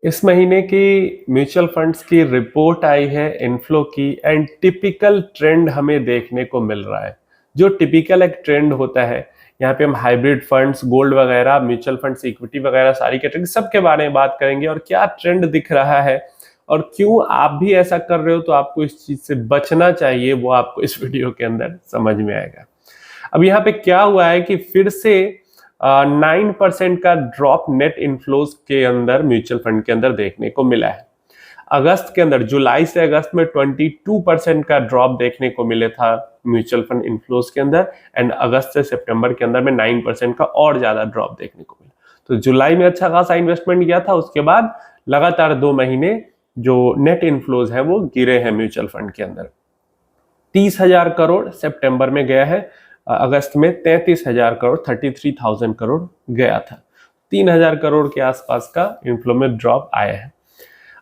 इस महीने की म्यूचुअल फंड्स की रिपोर्ट आई है इनफ्लो की एंड टिपिकल ट्रेंड हमें देखने को मिल रहा है। जो टिपिकल एक ट्रेंड होता है, यहाँ पे हम हाइब्रिड फंड्स, गोल्ड वगैरह, म्यूचुअल फंड्स, इक्विटी वगैरह सारी कैटेगरी सबके बारे में बात करेंगे और क्या ट्रेंड दिख रहा है और क्यों आप भी ऐसा कर रहे हो तो आपको इस चीज से बचना चाहिए, वो आपको इस वीडियो के अंदर समझ में आएगा। अब यहाँ पे क्या हुआ है कि फिर से 9% का ड्रॉप नेट इनफ्लोज के अंदर म्यूचुअल फंड के अंदर देखने को मिला है। अगस्त के अंदर, जुलाई से अगस्त में 22% का ड्रॉप देखने को मिले था म्यूचुअल फंड इनफ्लोज के अंदर एंड अगस्त से सितंबर के अंदर में 9% का और ज्यादा ड्रॉप देखने को मिला। तो जुलाई में अच्छा खासा इन्वेस्टमेंट किया था, उसके बाद लगातार 2 महीने जो नेट इनफ्लोज है वो गिरे हैं म्यूचुअल फंड के अंदर। 30,000 करोड़ सितंबर में गया है, अगस्त में 33,000 करोड़ 33,000 करोड़ गया था। 3,000 करोड़ के आसपास का इनफ्लो में ड्रॉप आया है।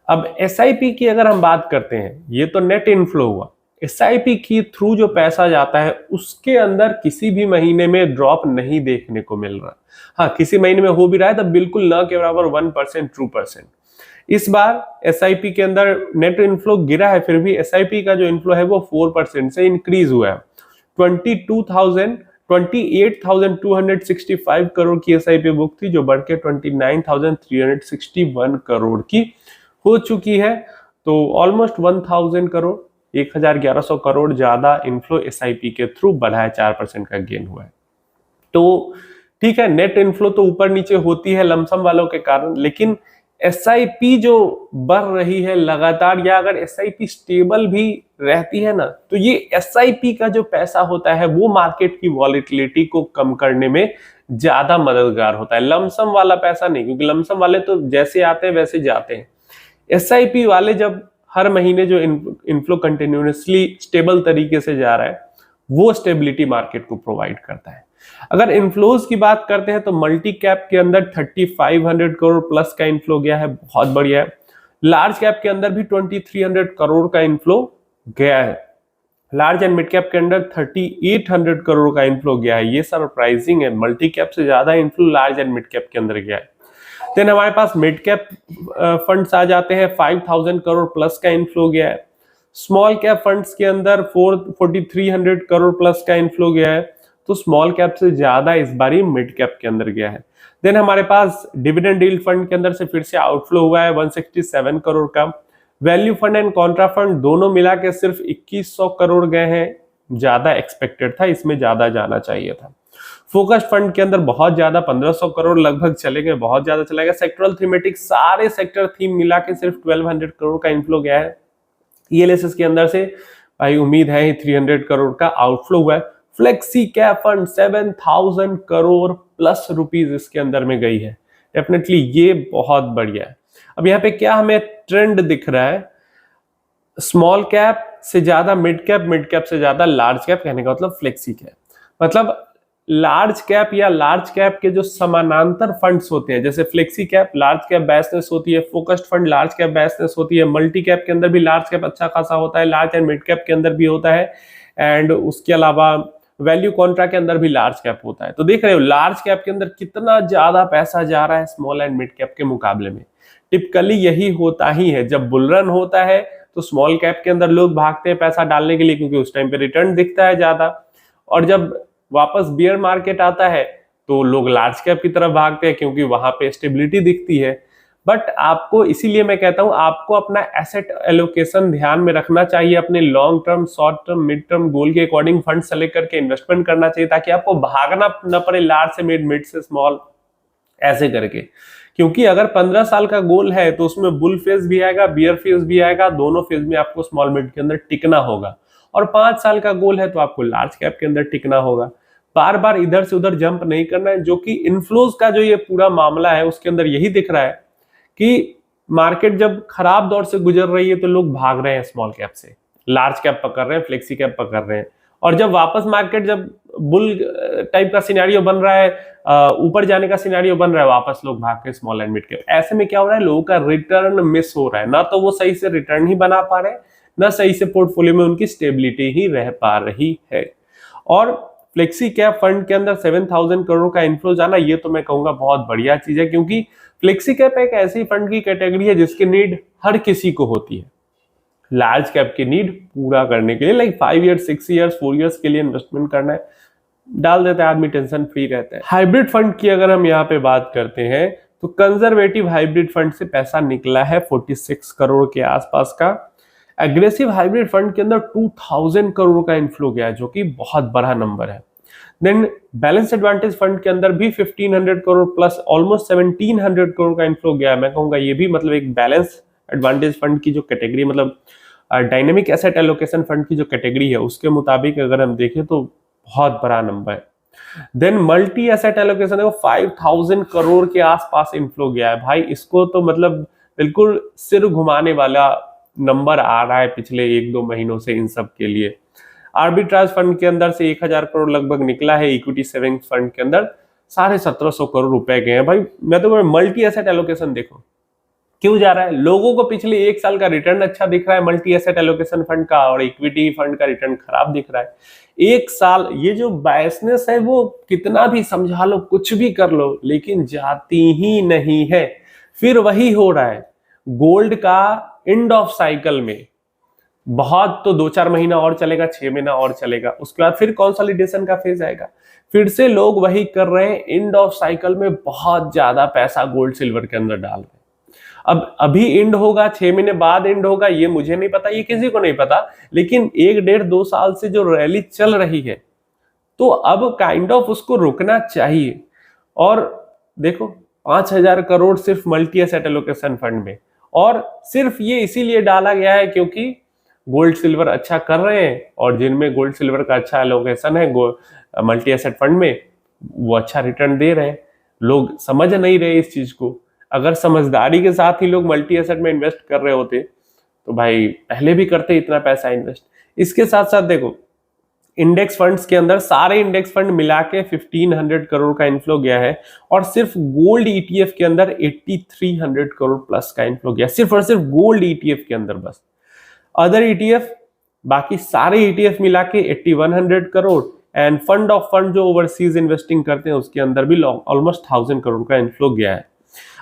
अब एसआईपी की अगर हम बात करते हैं, ये तो नेट इनफ्लो हुआ, एसआईपी की थ्रू जो पैसा जाता है उसके अंदर किसी भी महीने में ड्रॉप नहीं देखने को मिल रहा। हाँ, किसी महीने में हो भी रहा है तब बिल्कुल न के बराबर 1% 2%। इस बार एसआईपी के अंदर नेट इनफ्लो गिरा है, फिर भी एसआईपी का जो इनफ्लो है वो 4% से इंक्रीज हुआ है। 28,265 करोड़ की एसआईपी बुक थी, जो बढ़ के 29,361 करोड़ की हो चुकी है। तो ऑलमोस्ट 1,000 करोड़, 1,1100 करोड़ ज्यादा इनफ्लो एसआईपी के थ्रू बढ़ा है, 4% का गेन हुआ है। तो ठीक है, नेट इनफ्लो तो ऊपर नीचे होती है लमसम वालों के कारण, लेकिन एसआईपी जो बढ़ रही है लगातार, या अगर एसआईपी स्टेबल भी रहती है ना, तो ये एसआईपी का जो पैसा होता है वो मार्केट की वॉलेटिलिटी को कम करने में ज्यादा मददगार होता है। लमसम वाला पैसा नहीं, क्योंकि लमसम वाले तो जैसे आते हैं वैसे जाते हैं। एसआईपी वाले जब हर महीने जो इनफ्लो कंटिन्यूसली स्टेबल तरीके से जा रहा है, वो स्टेबिलिटी मार्केट को प्रोवाइड करता है। अगर इनफ्लोज की बात करते हैं तो मल्टी कैप के अंदर 3,500 करोड़ प्लस का इनफ्लो गया है, बहुत बढ़िया है। लार्ज कैप के अंदर भी 2,300 करोड़ का इनफ्लो गया है। लार्ज एंड मिड कैप के अंदर 3,800 करोड़ का इनफ्लो गया है, ये सरप्राइजिंग है। मल्टी कैप से ज्यादा inflow large and mid cap के अंदर गया है। देन हमारे पास मिड कैप फंड्स आ जाते हैं, 5,000 करोड़ प्लस का इनफ्लो गया है। स्मॉल कैप फंड्स के अंदर 4,300 करोड़ प्लस का इनफ्लो गया है। तो स्मॉल कैप से ज्यादा इस बारी मिड कैप के अंदर गया है। देन हमारे पास डिविडेंड यील्ड फंड के अंदर से फिर से आउटफ्लो हुआ है 167 करोड़ का। Value fund and Contra fund दोनों मिला के सिर्फ 2,100 करोड़ गए हैं, ज्यादा एक्सपेक्टेड था, इसमें ज्यादा जाना चाहिए था। फोकस फंड के अंदर बहुत ज्यादा 1,500 करोड़ लगभग चले गए, बहुत ज्यादा चला गया। सेक्टरल थीमेटिक सारे सेक्टर थीम मिला के सिर्फ 1,200 करोड़ का इनफ्लो गया है। ईएलएसएस के अंदर से भाई उम्मीद है 300 करोड़ का आउटफ्लो हुआ है। Flexi cap fund 7,000 crore plus rupees इसके अंदर में गई है, डेफिनेटली ये बहुत बढ़िया है। अब यहाँ पे क्या हमें ट्रेंड दिख रहा है, स्मॉल कैप से ज्यादा मिड कैप से ज्यादा लार्ज कैप, कहने का मतलब फ्लेक्सी कैप। मतलब लार्ज कैप या लार्ज कैप के जो समानांतर फंड्स होते हैं, जैसे फ्लेक्सी कैप लार्ज कैप बेसनेस होती है, फोकस्ड फंड लार्ज कैप बेसनेस होती है, मल्टी कैप के अंदर भी लार्ज कैप अच्छा खासा होता है, लार्ज एंड मिड कैप के अंदर भी होता है, एंड उसके अलावा वैल्यू कॉन्ट्रा के अंदर भी लार्ज कैप होता है। तो देख रहे हो लार्ज कैप के अंदर कितना ज्यादा पैसा जा रहा है स्मॉल एंड मिड कैप के मुकाबले में। टिपिकली यही होता ही है, जब बुल रन होता है तो स्मॉल कैप के अंदर लोग भागते हैं पैसा डालने के लिए, क्योंकि उस टाइम पे रिटर्न दिखता है ज्यादा, और जब वापस बियर मार्केट आता है तो लोग लार्ज कैप की तरफ भागते हैं, क्योंकि वहां पे स्टेबिलिटी दिखती है। बट आपको, इसीलिए मैं कहता हूं, आपको अपना एसेट एलोकेशन ध्यान में रखना चाहिए, अपने long term, short term, mid term goal के अकॉर्डिंग फंड सेलेक्ट करके इन्वेस्टमेंट करना चाहिए, ताकि आपको भागना न पड़े लार्ज से मिड, मिड से स्मॉल, ऐसे करके। क्योंकि अगर 15 साल का गोल है तो उसमें बुल फेज भी आएगा, बियर फेज भी आएगा, दोनों फेज में आपको स्मॉल मिड के अंदर टिकना होगा। और 5 साल का गोल है तो आपको लार्ज कैप के अंदर टिकना होगा। बार बार इधर से उधर जंप नहीं करना है, जो कि इनफ्लोज का जो ये पूरा मामला है उसके अंदर यही दिख रहा है कि मार्केट जब खराब दौर से गुजर रही है तो लोग भाग रहे हैं स्मॉल कैप से, लार्ज कैप पकड़ रहे हैं, फ्लेक्सी कैप पकड़ रहे हैं, और जब वापस मार्केट, जब बुल टाइप का सिनेरियो बन रहा है, ऊपर जाने का सिनेरियो बन रहा है, वापस लोग भाग के स्मॉल एंड मिड कैप। ऐसे में क्या हो रहा है, लोगों का रिटर्न मिस हो रहा है, ना तो वो सही से रिटर्न ही बना पा रहे हैं, ना सही से पोर्टफोलियो में उनकी स्टेबिलिटी ही रह पा रही है। और फ्लेक्सी कैप फंड के अंदर 7,000 करोड़ का इन्फ्लो जाना, ये तो मैं कहूंगा बहुत बढ़िया चीज है, क्योंकि फ्लेक्सी कैप एक ऐसी फंड की कैटेगरी है जिसकी नीड हर किसी को होती है। लार्ज कैप की नीड पूरा करने के लिए, लाइक 5 ईयर्स 6 ईयर्स 4 ईयर्स के लिए इन्वेस्टमेंट करना है, डाल देता है आदमी, टेंशन फ्री रहता है। हाइब्रिड फंड की अगर हम यहाँ पे बात करते हैं तो कंजर्वेटिव हाइब्रिड फंड से पैसा निकला है 46 करोड़ के आसपास का। एग्रेसिव हाइब्रिड फंड के अंदर 2000 करोड़ का इन्फ्लो गया है, जो कि बहुत बड़ा नंबर है। देन बैलेंस एडवांटेज फंड के अंदर भी 1500 करोड़ प्लस ऑलमोस्ट 1700 करोड़ का इन्फ्लो गया है। मैं कहूंगा ये भी मतलब एक बैलेंस एडवांटेज फंड की जो कैटेगरी, मतलब डायनेमिक एसेट एलोकेशन फंड की जो कैटेगरी है उसके मुताबिक अगर हम देखें तो बहुत बड़ा नंबर है। देन मल्टी एसेट एलोकेशन देखो 5000 करोड़ के आसपास इन्फ्लो गया है भाई, इसको तो मतलब बिल्कुल सिर घुमाने वाला नंबर आ रहा है पिछले 1-2 महीनों से इन सब के लिए। आर्बिट्राज फंड के अंदर से 1000 करोड़ लगभग निकला है। इक्विटी सेविंग्स फंड के अंदर 1750 करोड़ रुपए गए हैं। भाई मैं तो मल्टी एसेट एलोकेशन देखो क्यों जा रहा है, लोगों को पिछले 1 साल का रिटर्न अच्छा दिख रहा है मल्टी एसेट एलोकेशन फंड का, और इक्विटी फंड का रिटर्न खराब दिख रहा है। 1 साल ये जो बायसनेस है वो कितना भी समझा लो, कुछ भी कर लो, लेकिन जाती ही नहीं है। फिर वही हो रहा है, गोल्ड का एंड ऑफ साइकिल में बहुत तो 2-4 महीना और चलेगा, 6 महीना और चलेगा, उसके बाद फिर कंसोलिडेशन का फेज आएगा, फिर से लोग वही कर रहे हैं, एंड ऑफ साइकिल में बहुत ज्यादा पैसा गोल्ड सिल्वर के अंदर डाल रहे हैं। अब अभी एंड होगा, 6 महीने बाद एंड होगा, ये मुझे नहीं पता, ये किसी को नहीं पता, लेकिन 1-1.5-2 साल से जो रैली चल रही है तो अब काइंड ऑफ उसको रुकना चाहिए। और देखो 5000 करोड़ सिर्फ मल्टी एसेट एलोकेशन फंड में, और सिर्फ ये इसीलिए डाला गया है क्योंकि गोल्ड सिल्वर अच्छा कर रहे हैं, और जिनमें गोल्ड सिल्वर का अच्छा एलोकेशन है मल्टी एसेट फंड में, वो अच्छा रिटर्न दे रहे हैं। लोग समझ नहीं रहे इस चीज को। अगर समझदारी के साथ ही लोग मल्टी एसेट में इन्वेस्ट कर रहे होते तो भाई पहले भी करते इतना पैसा इन्वेस्ट। इसके साथ साथ देखो इंडेक्स फंड्स के अंदर सारे इंडेक्स फंड मिला के 1500 करोड़ का इन्फ्लो गया है, और सिर्फ गोल्ड ईटीएफ के अंदर 8300 करोड़ प्लस का इन्फ्लो गया, सिर्फ और सिर्फ गोल्ड ईटीएफ के अंदर बस। अदर ईटीएफ, बाकी सारे ईटीएफ मिला के 8100 crore, end fund of fund जो ओवरसीज इन्वेस्टिंग करते हैं उसके अंदर भी ऑलमोस्ट 1000 करोड़ का इन्फ्लो गया है।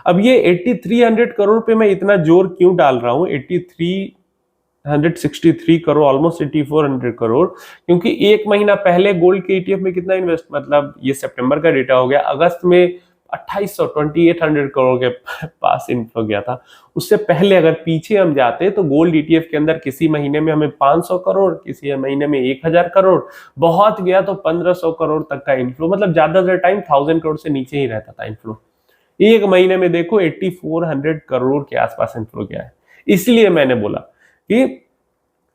अब ये 8300 करोड़ पे मैं इतना जोर क्यों डाल रहा हूं, 8363 करोड़, ऑलमोस्ट 8400 करोड़, क्योंकि 1 महीना पहले गोल्ड के ईटीएफ में कितना इन्वेस्ट, मतलब ये सितंबर का डेटा हो गया, अगस्त में 2800 करोड़ के पास इन्फ्लो गया था। उससे पहले अगर पीछे हम जाते तो गोल्ड ईटीएफ के अंदर किसी महीने में हमें 500 करोड़, किसी महीने में 1000 करोड़, बहुत गया तो 1500 करोड़ तक का इन्फ्लो, मतलब ज्यादातर टाइम 1000 करोड़ से नीचे ही रहता था इन्फ्लो। 1 महीने में देखो 8400 करोड़ के आसपास इन्फ्लो गया है। इसलिए मैंने बोला कि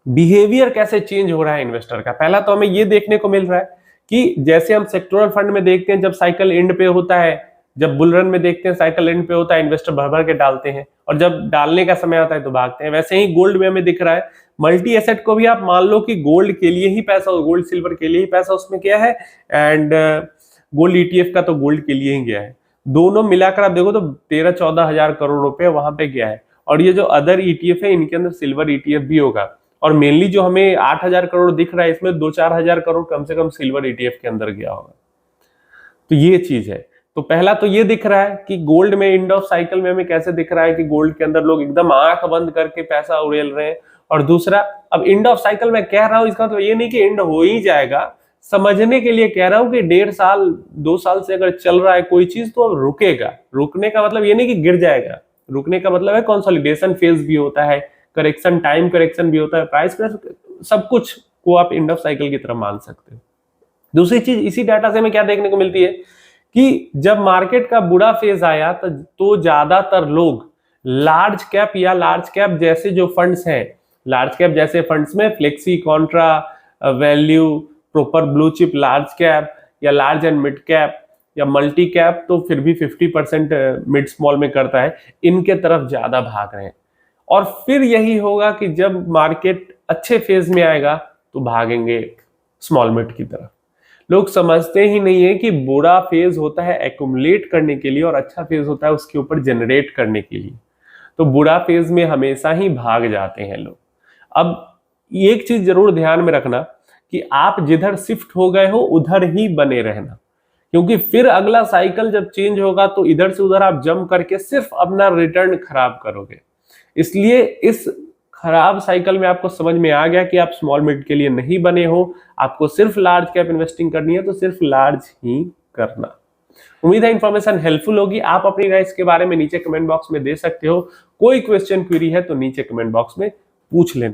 बिहेवियर कैसे चेंज हो रहा है इन्वेस्टर का। पहला तो हमें ये देखने को मिल रहा है कि जैसे हम सेक्टोरल फंड में देखते हैं जब साइकिल एंड पे होता है, जब बुल रन में देखते हैं साइकिल एंड पे होता है, इन्वेस्टर भर भर के डालते हैं, और जब डालने का समय आता है तो भागते हैं। वैसे ही गोल्ड में हमें दिख रहा है, मल्टी एसेट को भी आप मान लो कि गोल्ड के लिए ही पैसा, गोल्ड सिल्वर के लिए ही पैसा उसमें गया है, एंड गोल्ड ईटीएफ का तो गोल्ड के लिए ही गया है। दोनों मिलाकर आप देखो तो 13-14 हजार करोड़ रुपए वहां पे गया है। और ये जो अदर ईटीएफ है इनके अंदर सिल्वर ईटीएफ भी होगा, और मेनली जो हमें 8000 करोड़ दिख रहा है इसमें 2-4 हजार करोड़ कम से कम सिल्वर ईटीएफ के अंदर गया होगा। तो ये चीज है। तो पहला तो ये दिख रहा है कि गोल्ड में एंड ऑफ साइकिल में हमें कैसे दिख रहा है कि गोल्ड के अंदर लोग एकदम आंख बंद करके पैसा उड़ेल रहे हैं। और दूसरा, अब एंड ऑफ साइकिल में कह रहा हूं इसका तो ये नहीं कि एंड हो ही जाएगा, समझने के लिए कह रहा हूं कि 1.5 साल 2 साल से अगर चल रहा है कोई चीज तो अब रुकेगा। रुकने का मतलब ये नहीं कि गिर जाएगा, रुकने का मतलब है कंसोलिडेशन फेज भी होता है, करेक्शन, टाइम करेक्शन भी होता है, प्राइस सब कुछ को आप एंड ऑफ साइकिल की तरह मान सकते हो। दूसरी चीज इसी डाटा से हमें क्या देखने को मिलती है कि जब मार्केट का बुरा फेज आया तो ज्यादातर लोग लार्ज कैप या लार्ज कैप जैसे जो फंड्स हैं, लार्ज कैप जैसे फंड्स में flexi, Contra, value, proper blue chip large cap या लार्ज एंड मिड कैप या मल्टी कैप तो फिर भी 50% मिड स्मॉल में करता है, इनके तरफ ज्यादा भाग रहे हैं। और फिर यही होगा कि जब मार्केट अच्छे फेज में आएगा तो भागेंगे स्मॉल मिड की तरफ। लोग समझते ही नहीं है कि बुरा फेज होता है एक्युमुलेट करने के लिए और अच्छा फेज होता है उसके ऊपर जनरेट करने के लिए। तो बुरा फेज में हमेशा ही भाग जाते हैं लोग। अब एक चीज जरूर ध्यान में रखना कि आप जिधर शिफ्ट हो गए हो उधर ही बने रहना, क्योंकि फिर अगला साइकिल जब चेंज होगा तो इधर से उधर आप जंप करके सिर्फ अपना रिटर्न खराब करोगे। इसलिए इस खराब साइकिल में आपको समझ में आ गया कि आप स्मॉल मिड के लिए नहीं बने हो, आपको सिर्फ लार्ज कैप इन्वेस्टिंग करनी है तो सिर्फ लार्ज ही करना। उम्मीद है इंफॉर्मेशन हेल्पफुल होगी। आप अपनी राय इसके बारे में नीचे कमेंट बॉक्स में दे सकते हो। कोई क्वेश्चन क्वेरी है तो नीचे कमेंट बॉक्स में पूछ लेना।